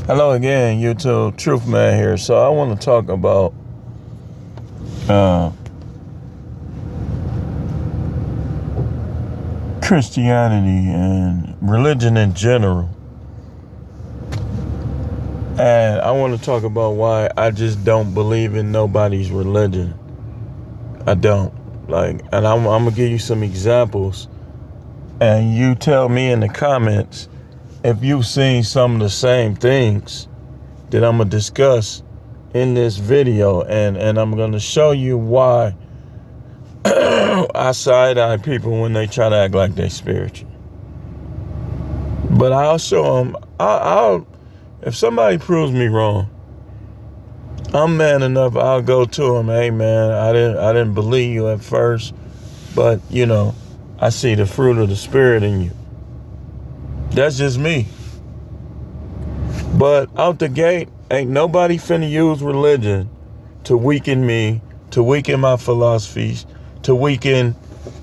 Hello again, YouTube. Truth Man here. So I want to talk about Christianity and religion in general. And I want to talk about why I just don't believe in nobody's religion. I don't. And I'm going to give you some examples. And you tell me in the comments if you've seen some of the same things that I'm going to discuss in this video. And I'm going to show you why I side-eye people when they try to act like they're spiritual. But I'll show them, if somebody proves me wrong, I'm man enough, I'll go to them, hey man, I didn't believe you at first, but I see the fruit of the Spirit in you. That's just me. But out the gate, ain't nobody finna use religion to weaken me, to weaken my philosophies, to weaken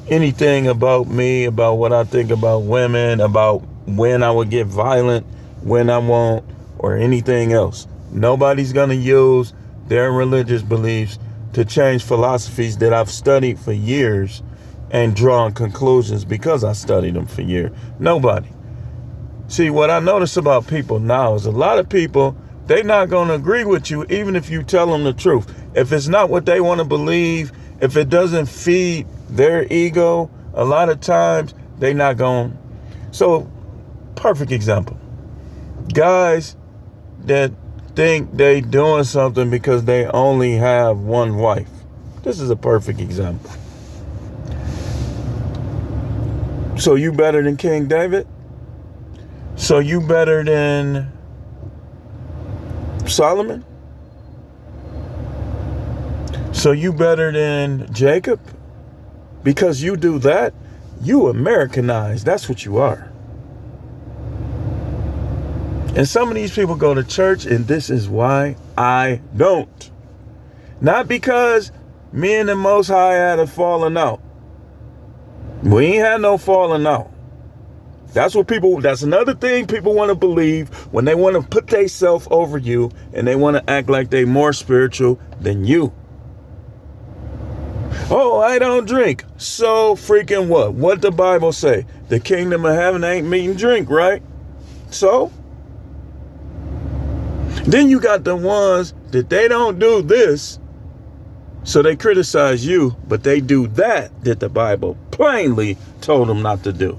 anything about me, about what I think about women, about when I would get violent, when I won't, or anything else. Nobody's gonna use their religious beliefs to change philosophies that I've studied for years and drawn conclusions because I studied them for years. Nobody. See, what I notice about people now is a lot of people, they're not going to agree with you even if you tell them the truth. If it's not what they want to believe, if it doesn't feed their ego, a lot of times they're not going. So, perfect example. Guys that think they doing something because they only have one wife. This is a perfect example. So you better than King David? So you better than Solomon? So you better than Jacob? Because you do that, you Americanized. That's what you are. And some of these people go to church, and this is why I don't. Not because me and the Most High had a falling out. We ain't had no falling out. That's another thing people want to believe when they want to put themselves over you and they want to act like they more spiritual than you. Oh, I don't drink. So freaking what? What the Bible say? The kingdom of heaven ain't meat and drink, right? So? Then you got the ones that they don't do this, so they criticize you, but they do that the Bible plainly told them not to do.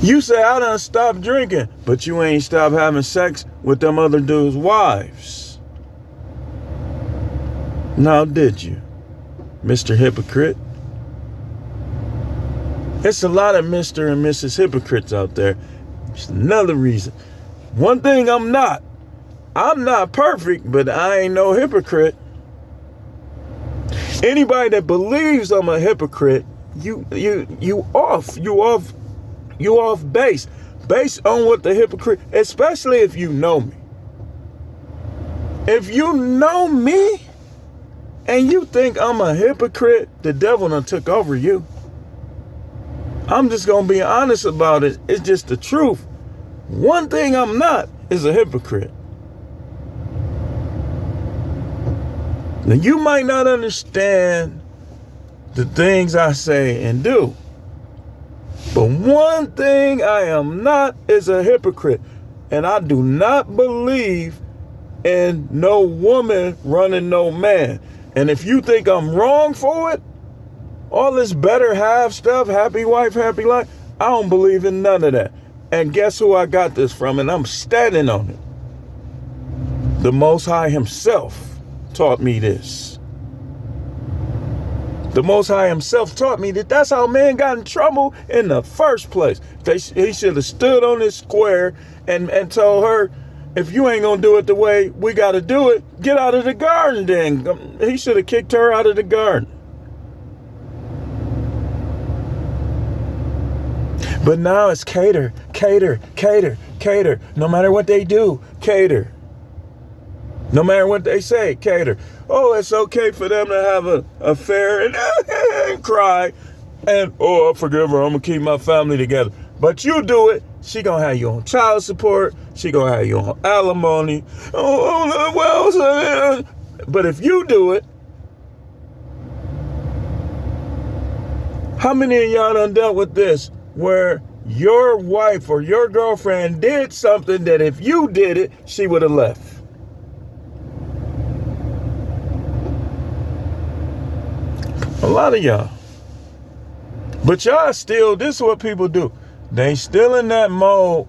You say, I done stopped drinking, but you ain't stopped having sex with them other dudes' wives. Now, did you, Mr. Hypocrite? It's a lot of Mr. and Mrs. Hypocrites out there. It's another reason. One thing I'm not perfect, but I ain't no hypocrite. Anybody that believes I'm a hypocrite, you off base. Based on what the hypocrite, especially if you know me. If you know me and you think I'm a hypocrite, the devil done took over you. I'm just gonna be honest about it. It's just the truth. One thing I'm not is a hypocrite. Now, you might not understand the things I say and do, but one thing I am not is a hypocrite. And I do not believe in no woman running no man. And if you think I'm wrong for it, all this better half stuff, happy wife, happy life, I don't believe in none of that. And guess who I got this from? And I'm standing on it. The Most High himself taught me this. The Most High himself taught me that that's how man got in trouble in the first place. He should have stood on this square and told her, if you ain't going to do it the way we got to do it, get out of the garden then. He should have kicked her out of the garden. But now it's cater. No matter what they do, cater. No matter what they say, cater. Oh, it's okay for them to have an affair and cry. And, oh, I forgive her. I'm going to keep my family together. But you do it She gonna have you on child support. She gonna have you on alimony. But if you do it, how many of y'all done dealt with this where your wife or your girlfriend did something that if you did it, she would have left? A lot of y'all. But y'all still, this is what people do. They still in that mode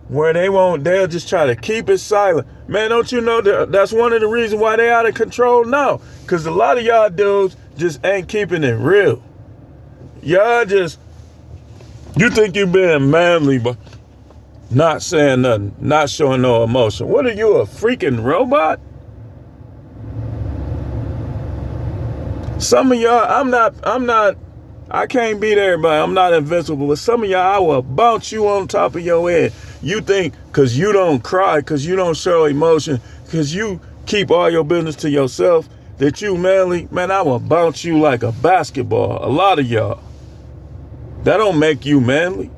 where they'll just try to keep it silent. Man, don't you know that's one of the reasons why they out of control now? Because a lot of y'all dudes just ain't keeping it real. Y'all just, you think you being manly, but not saying nothing, not showing no emotion. What are you, a freaking robot? Some of y'all, I can't beat everybody. I'm not invincible. But some of y'all, I will bounce you on top of your head. You think because you don't cry, because you don't show emotion, because you keep all your business to yourself, that you manly. Man, I will bounce you like a basketball. A lot of y'all. That don't make you manly.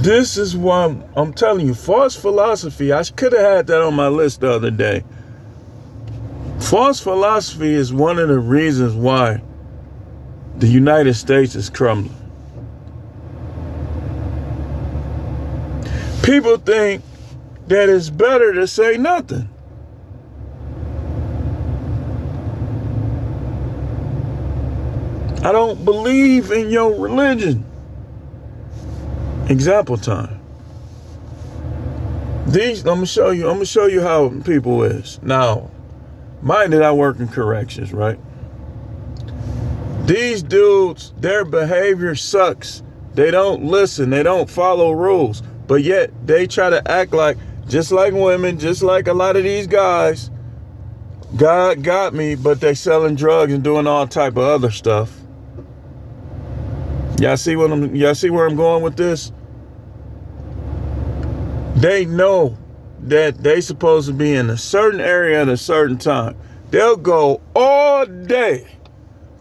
This is why I'm telling you, false philosophy, I could have had that on my list the other day. False philosophy is one of the reasons why the United States is crumbling. People think that it's better to say nothing. I don't believe in your religion. Example time. I'm gonna show you how people is. Now, mind that I work in corrections, right? These dudes, their behavior sucks. They don't listen, they don't follow rules, but yet they try to act like, just like women, just like a lot of these guys, God got me, but they selling drugs and doing all type of other stuff. Y'all see where I'm going with this? They know that they supposed to be in a certain area at a certain time. They'll go all day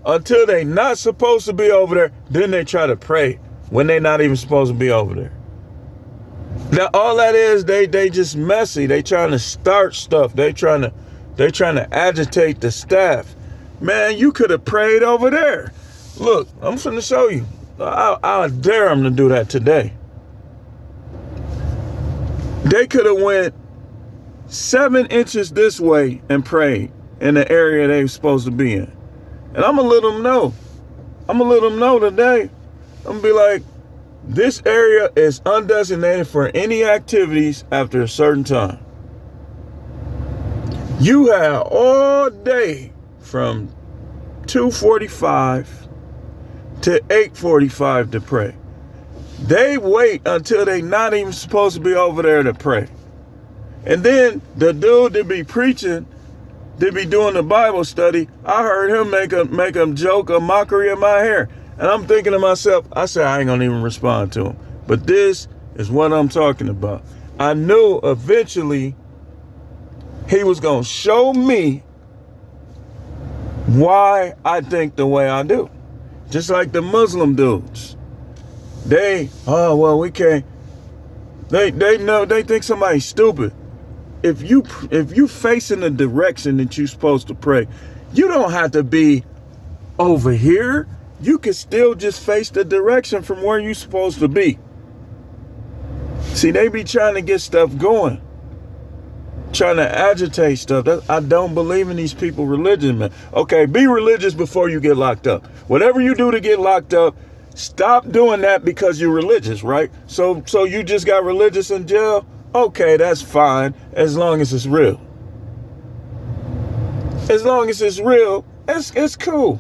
until they not supposed to be over there. Then they try to pray when they not even supposed to be over there. Now all that is, they just messy. They trying to start stuff. They trying to agitate the staff. Man, you could have prayed over there. Look, I'm finna show you. I dare them to do that today. They could have went 7 inches this way and prayed in the area they were supposed to be in. And I'm gonna let them know. I'm gonna let them know today. I'm gonna be like, this area is undesignated for any activities after a certain time. You have all day from 2:45 to 8:45 to pray. They wait until they not even supposed to be over there to pray. And then the dude that be preaching, that be doing the Bible study, I heard him make a joke, a mockery of my hair. And I'm thinking to myself, I said, I ain't gonna even respond to him. But this is what I'm talking about. I knew eventually he was gonna show me why I think the way I do. Just like the Muslim dudes. We can't. They know, they think somebody's stupid. If you facing the direction that you're supposed to pray, you don't have to be over here. You can still just face the direction from where you're supposed to be. See, they be trying to get stuff going, trying to agitate stuff. I don't believe in these people religion, man. Okay, be religious before you get locked up. Whatever you do to get locked up, stop doing that because you're religious, right? So you just got religious in jail? Okay, that's fine, as long as it's real. As long as it's real, it's cool.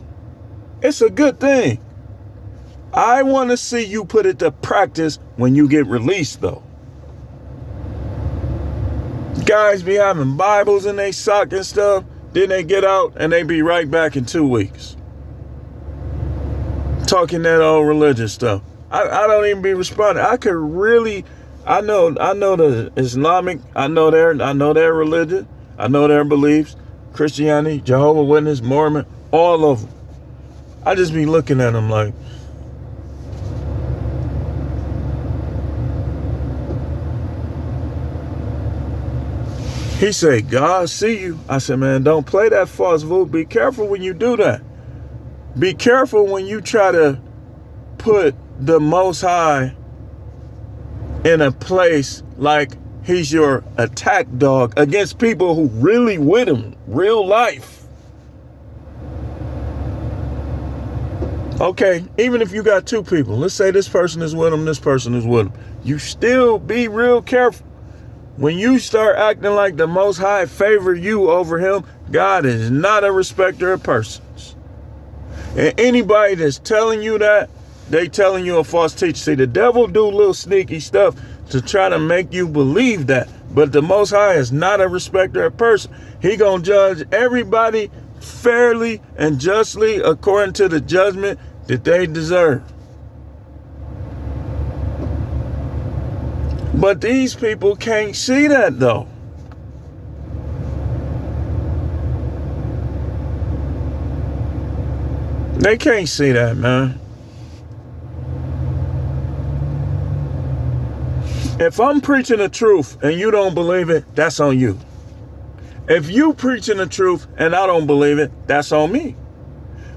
It's a good thing. I want to see you put it to practice when you get released, though. Guys be having Bibles in their sock and stuff, then they get out and they be right back in 2 weeks. Talking that old religious stuff. I don't even be responding. I know the Islamic, I know their religion, I know their beliefs, Christianity, Jehovah's Witness, Mormon, all of them. I just be looking at him like, he said, God see you. I said, man, don't play that false voodoo. Be careful when you do that. Be careful when you try to put the Most High in a place like he's your attack dog against people who really with him, real life. Okay, even if you got two people, let's say this person is with him, this person is with him. You still be real careful. When you start acting like the Most High favor you over him, God is not a respecter of persons. And anybody that's telling you that, they telling you a false teacher. See, the devil do little sneaky stuff to try to make you believe that. But the Most High is not a respecter of person. He gonna judge everybody fairly and justly according to the judgment that they deserve. But these people can't see that though. They can't see that, man. If I'm preaching the truth and you don't believe it, that's on you. If you preaching the truth and I don't believe it, that's on me.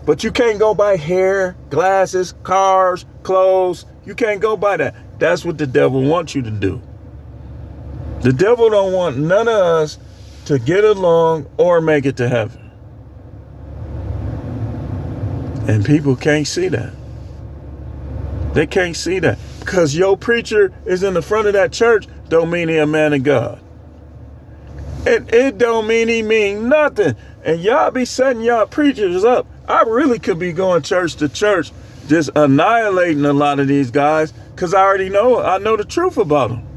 But you can't go by hair, glasses, cars, clothes. You can't go by that. That's what the devil wants you to do. The devil don't want none of us to get along or make it to heaven. And people can't see that. They can't see that. Because your preacher is in the front of that church don't mean he a man of God. It don't mean he mean nothing. And y'all be setting y'all preachers up. I really could be going church to church, just annihilating a lot of these guys, because I know the truth about them.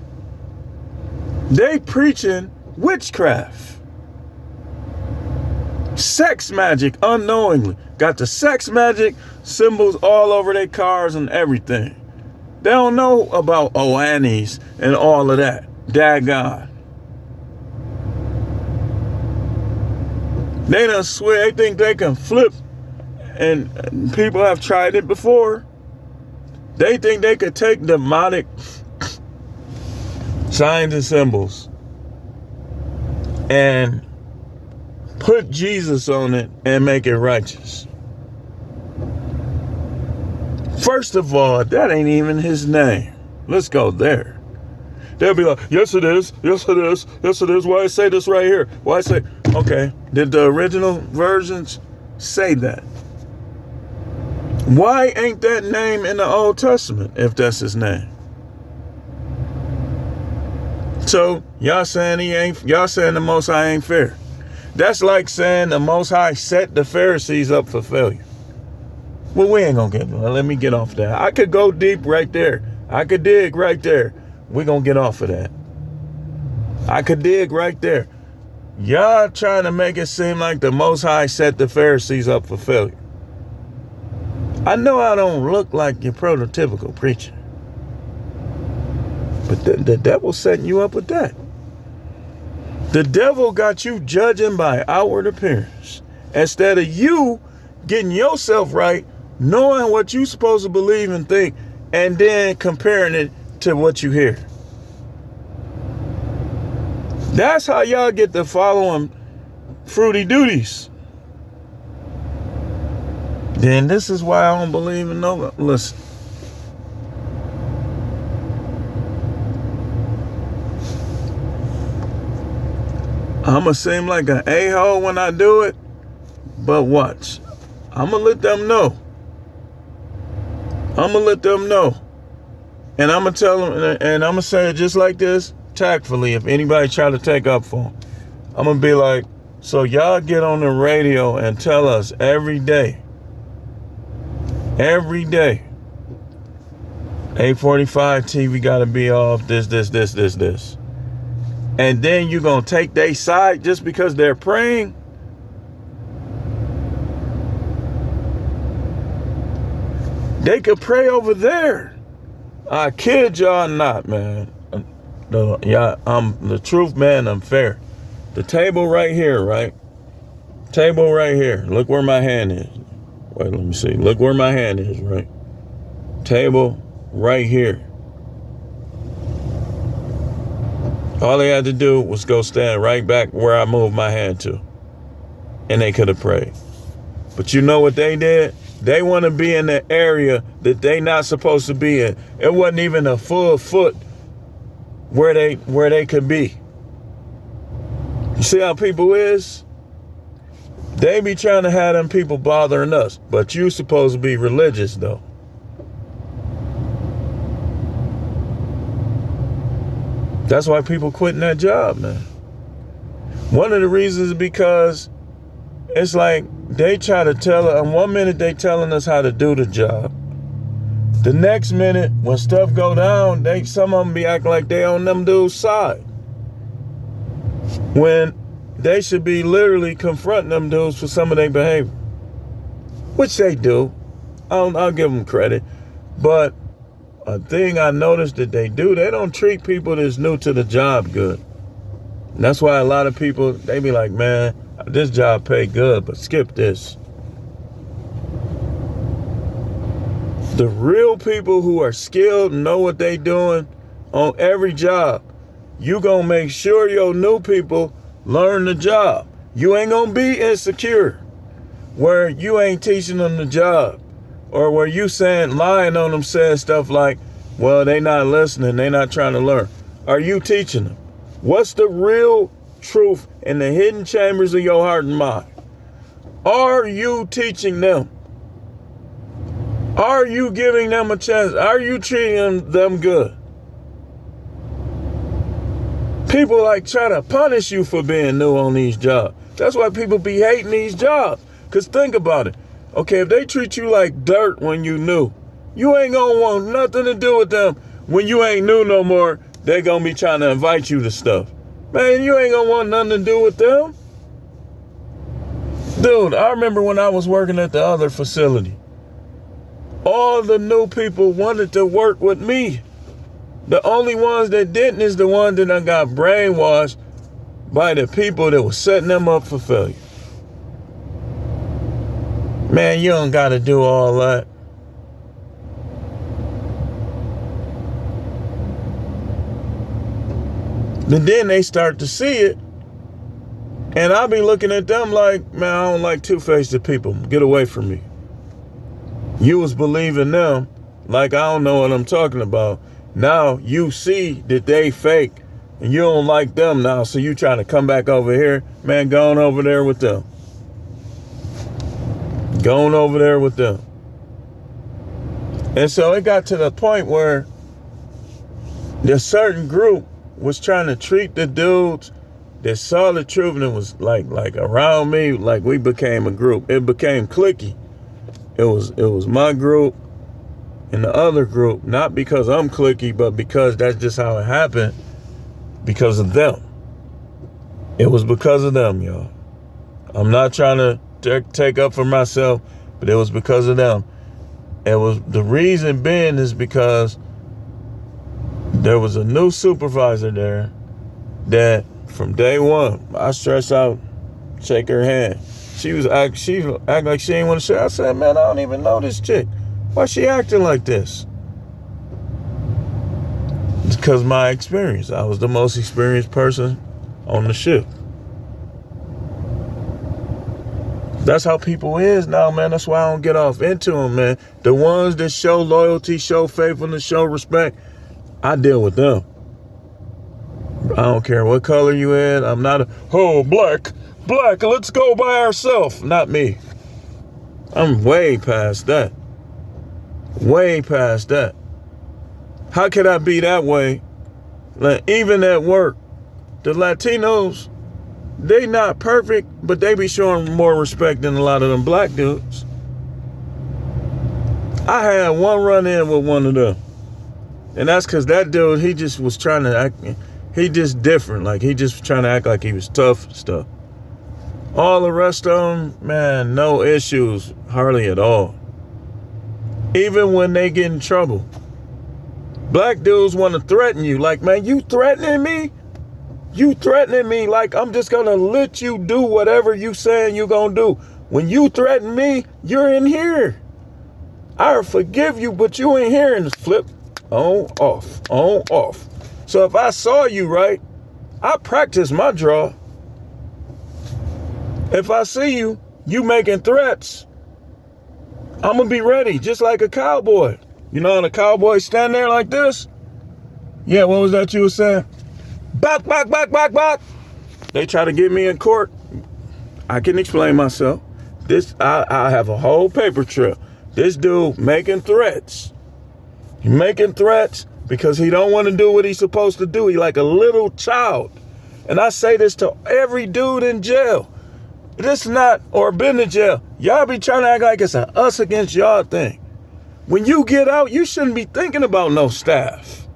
They preaching witchcraft. Sex magic unknowingly. Got the sex magic symbols all over their cars and everything. They don't know about Oannies and all of that. Daggone. They done swear they think they can flip, and people have tried it before. They think they could take demonic signs and symbols and put Jesus on it and make it righteous. First of all, that ain't even his name. Let's go there. They'll be like, yes it is, yes it is, yes it is. Why I say this right here? Why I say, okay, did the original versions say that? Why ain't that name in the Old Testament if that's his name? So y'all saying the Most High ain't fair. That's like saying the Most High set the Pharisees up for failure. Well, we ain't gonna let me get off that. I could go deep right there. I could dig right there. We're gonna get off of that. I could dig right there. Y'all trying to make it seem like the Most High set the Pharisees up for failure. I know I don't look like your prototypical preacher, but the devil's setting you up with that. The devil got you judging by outward appearance instead of you getting yourself right, knowing what you're supposed to believe and think, and then comparing it to what you hear. That's how y'all get to following fruity duties. Then this is why I don't believe in no. Listen. I'ma seem like an a-hole when I do it, but watch. I'ma let them know. I'ma let them know. And I'ma tell them, and I'ma say it just like this, tactfully, if anybody try to take up for them. I'ma be like, so y'all get on the radio and tell us every day, 8:45 TV gotta be off, this. And then you gonna take their side just because they're praying? They could pray over there. I kid y'all not, man. I'm the truth, man. I'm fair. The table right here, right? Table right here. Look where my hand is. Wait, let me see. Look where my hand is, right? Table right here. All they had to do was go stand right back where I moved my hand to. And they could have prayed. But you know what they did? They want to be in the area that they not supposed to be in. It wasn't even a full foot where they could be. You see how people is? They be trying to have them people bothering us. But you supposed to be religious though. That's why people quitting that job, man. One of the reasons is because it's like they try to tell us, one minute they telling us how to do the job. The next minute, when stuff go down, some of them be acting like they on them dudes' side. When they should be literally confronting them dudes for some of their behavior. Which they do. I'll give them credit. But a thing I noticed that they do, they don't treat people that's new to the job good. And that's why a lot of people, they be like, man, this job pay good, but skip this. The real people who are skilled and know what they doing on every job, you gonna make sure your new people learn the job. You ain't gonna be insecure where you ain't teaching them the job. Or where you lying on them, saying stuff like, well, they not listening, they not trying to learn. Are you teaching them? What's the real truth in the hidden chambers of your heart and mind? Are you teaching them? Are you giving them a chance? Are you treating them good? People like try to punish you for being new on these jobs. That's why people be hating these jobs. Because think about it. Okay, if they treat you like dirt when you new, you ain't gonna want nothing to do with them. When you ain't new no more, they gonna be trying to invite you to stuff. Man, you ain't gonna want nothing to do with them. Dude, I remember when I was working at the other facility. All the new people wanted to work with me. The only ones that didn't is the ones that done got brainwashed by the people that was setting them up for failure. Man, you don't got to do all that. And then they start to see it. And I'll be looking at them like, man, I don't like two-faced people. Get away from me. You was believing them like I don't know what I'm talking about. Now you see that they fake and you don't like them now. So you trying to come back over here. Man, go on over there with them. Going over there with them. And so it got to the point where the certain group was trying to treat the dudes that saw the truth and it was like around me, like we became a group. It became cliquey. It was my group and the other group, not because I'm cliquey, but because that's just how it happened, because of them. It was because of them, y'all. I'm not trying to take up for myself, but it was because of them. It was the reason being is because there was a new supervisor there that from day one, I stretched out, shake her hand. She act like she didn't want to share. I said, man, I don't even know this chick. Why she acting like this? It's because my experience. I was the most experienced person on the ship. That's how people is now, man. That's why I don't get off into them, man. The ones that show loyalty, show faithfulness, show respect, I deal with them. I don't care what color you in. I'm not black, let's go by ourselves. Not me. I'm way past that. Way past that. How could I be that way? Like, even at work, the Latinos, they not perfect, but they be showing more respect than a lot of them black dudes. I had one run in with one of them. And that's because that dude, he just was trying to act, he just different. Like, he just trying to act like he was tough and stuff. All the rest of them, man, no issues, hardly at all. Even when they get in trouble. Black dudes want to threaten you. Like, man, you threatening me? You threatening me like I'm just going to let you do whatever you saying you going to do. When you threaten me, you're in here. I forgive you, but you ain't here. And flip on, off, on, off. So if I saw you, right, I practice my draw. If I see you, you making threats, I'm going to be ready, just like a cowboy. You know, when a cowboy stand there like this? Yeah, what was that you were saying? Back, back, back, back, back. They try to get me in court. I can explain myself. I have a whole paper trail. This dude making threats. He making threats because he don't want to do what he's supposed to do. He like a little child. And I say this to every dude in jail. This not, or been in jail. Y'all be trying to act like it's a us against y'all thing. When you get out, you shouldn't be thinking about no staff.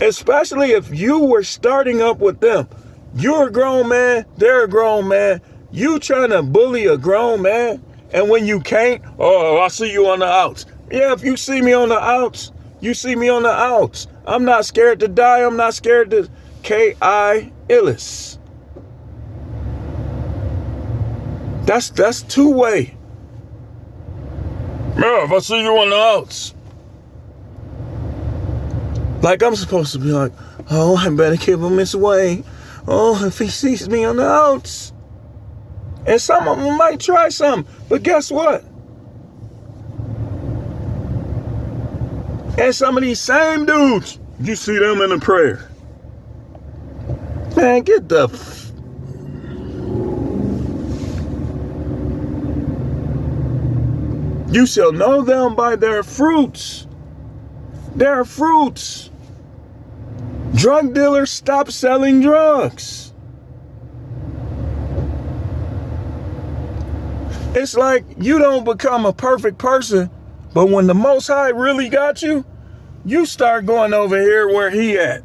Especially if you were starting up with them. You're a grown man, they're a grown man. You trying to bully a grown man, and when you can't, oh, I see you on the outs. Yeah, if you see me on the outs, you see me on the outs. I'm not scared to die. I'm not scared to K.I. Illis. That's two-way. Yeah, if I see you on the outs. Like I'm supposed to be like, oh, I better keep him this way. Oh, if he sees me on the outs. And some of them might try something, but guess what? And some of these same dudes, you see them in a prayer. Man, get the You shall know them by their fruits. Their fruits. Drug dealers, stop selling drugs. It's like you don't become a perfect person, but when the Most High really got you, you start going over here where he at.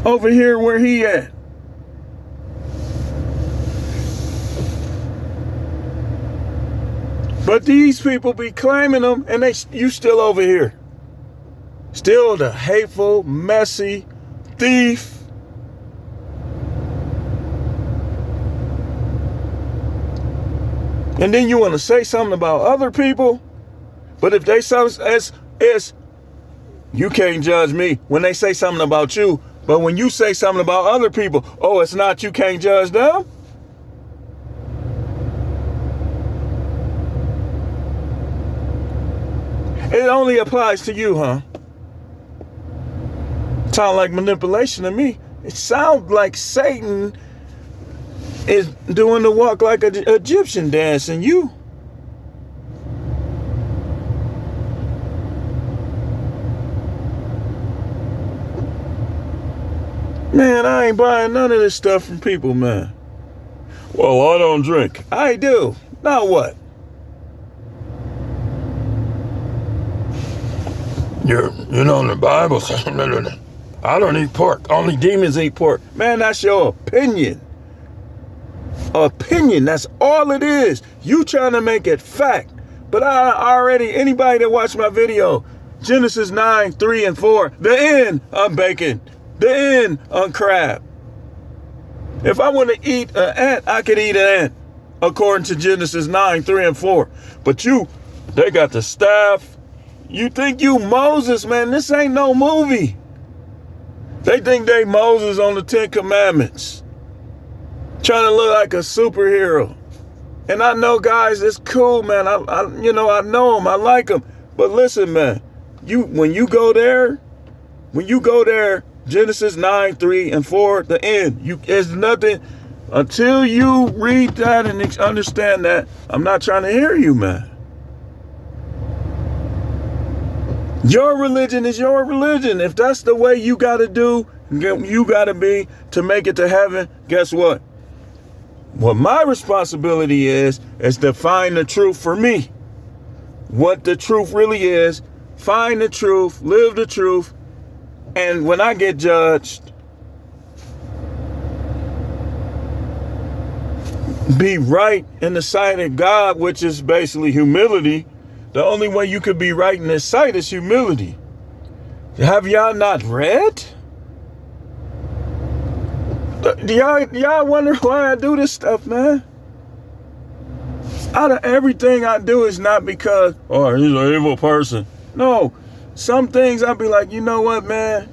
Over here where he at. But these people be claiming them, and you still over here. Still the hateful, messy thief. And then you want to say something about other people, but if they say it's you can't judge me when they say something about you, but when you say something about other people, oh, it's not you can't judge them. It only applies to you, huh? Sound like manipulation to me. It sounds like Satan is doing the walk like an Egyptian dance, and you. Man, I ain't buying none of this stuff from people, man. Well, I don't drink. I do. Now what? You know, in the Bible says, I don't eat pork. Only demons eat pork. Man, that's your opinion. Opinion, that's all it is. You trying to make it fact. But I already, anybody that watched my video, Genesis 9, 3, and 4, the end on bacon, the end on crab. If I want to eat an ant, I could eat an ant, according to Genesis 9, 3, and 4. But they got the staff. You think you Moses, man. This ain't no movie. They think they Moses on the 10 Commandments. Trying to look like a superhero. And I know, guys, it's cool, man. I know them. I like them. But listen, man. When you go there, Genesis 9, 3, and 4, the end. There's nothing. Until you read that and understand that, I'm not trying to hear you, man. Your religion is your religion. If that's the way you got to do, you got to be to make it to heaven, guess what? What my responsibility is to find the truth for me. What the truth really is, find the truth, live the truth, and when I get judged, be right in the sight of God, which is basically humility. The only way you could be right in His sight is humility. Have y'all not read? Y'all wonder why I do this stuff, man? Out of everything I do is not because, oh, he's an evil person. No, some things I'll be like, you know what, man?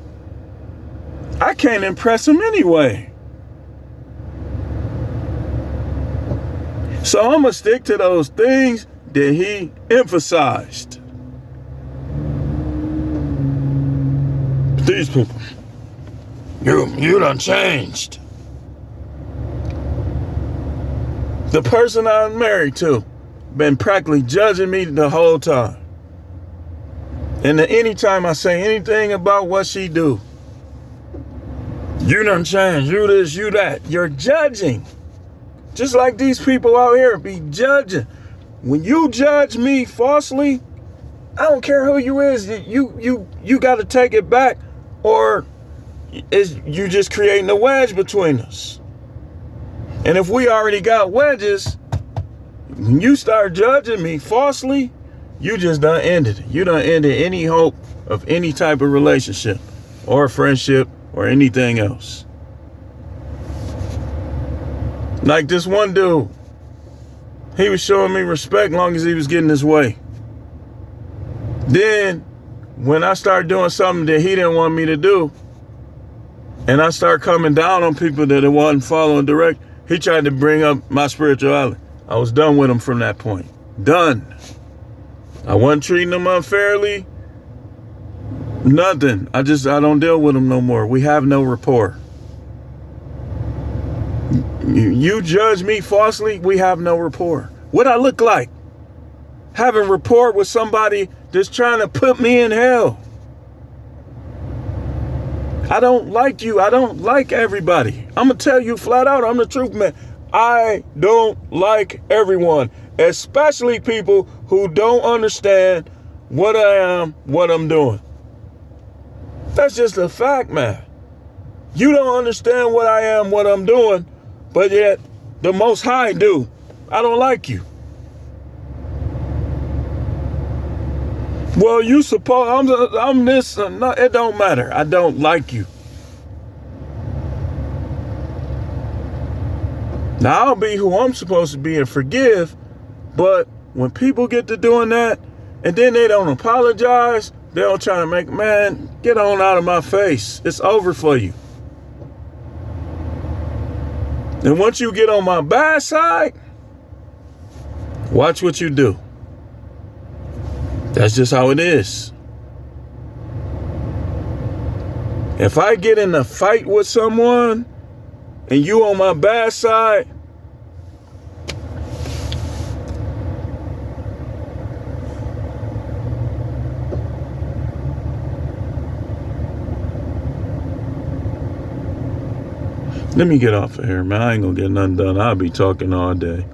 I can't impress him anyway. So I'm going to stick to those things that he emphasized. These people, you done changed. The person I'm married to been practically judging me the whole time. And anytime I say anything about what she do, you done changed, you this, you that. You're judging. Just like these people out here be judging. When you judge me falsely, I don't care who you is, you got to take it back, or is you just creating a wedge between us. And if we already got wedges, when you start judging me falsely, you just done ended it. You done ended any hope of any type of relationship or friendship or anything else. Like this one dude, he was showing me respect long as he was getting his way. Then, when I started doing something that he didn't want me to do, and I started coming down on people that it wasn't following direct, he tried to bring up my spirituality. I was done with him from that point. Done. I wasn't treating him unfairly. Nothing. I don't deal with him no more. We have no rapport. You judge me falsely, we have no rapport. What I look like? Having rapport with somebody that's trying to put me in hell. I don't like you. I don't like everybody. I'm going to tell you flat out, I'm the truth, man. I don't like everyone, especially people who don't understand what I am, what I'm doing. That's just a fact, man. You don't understand what I am, what I'm doing, but yet the Most High do. I don't like you. Well, you suppose I'm this. No, it don't matter. I don't like you. Now, I'll be who I'm supposed to be and forgive, but when people get to doing that and then they don't apologize, they don't try to make, man, get on out of my face. It's over for you. And once you get on my bad side, watch what you do. That's just how it is. If I get in a fight with someone and you on my bad side, let me get off of here, man. I ain't gonna get nothing done. I'll be talking all day.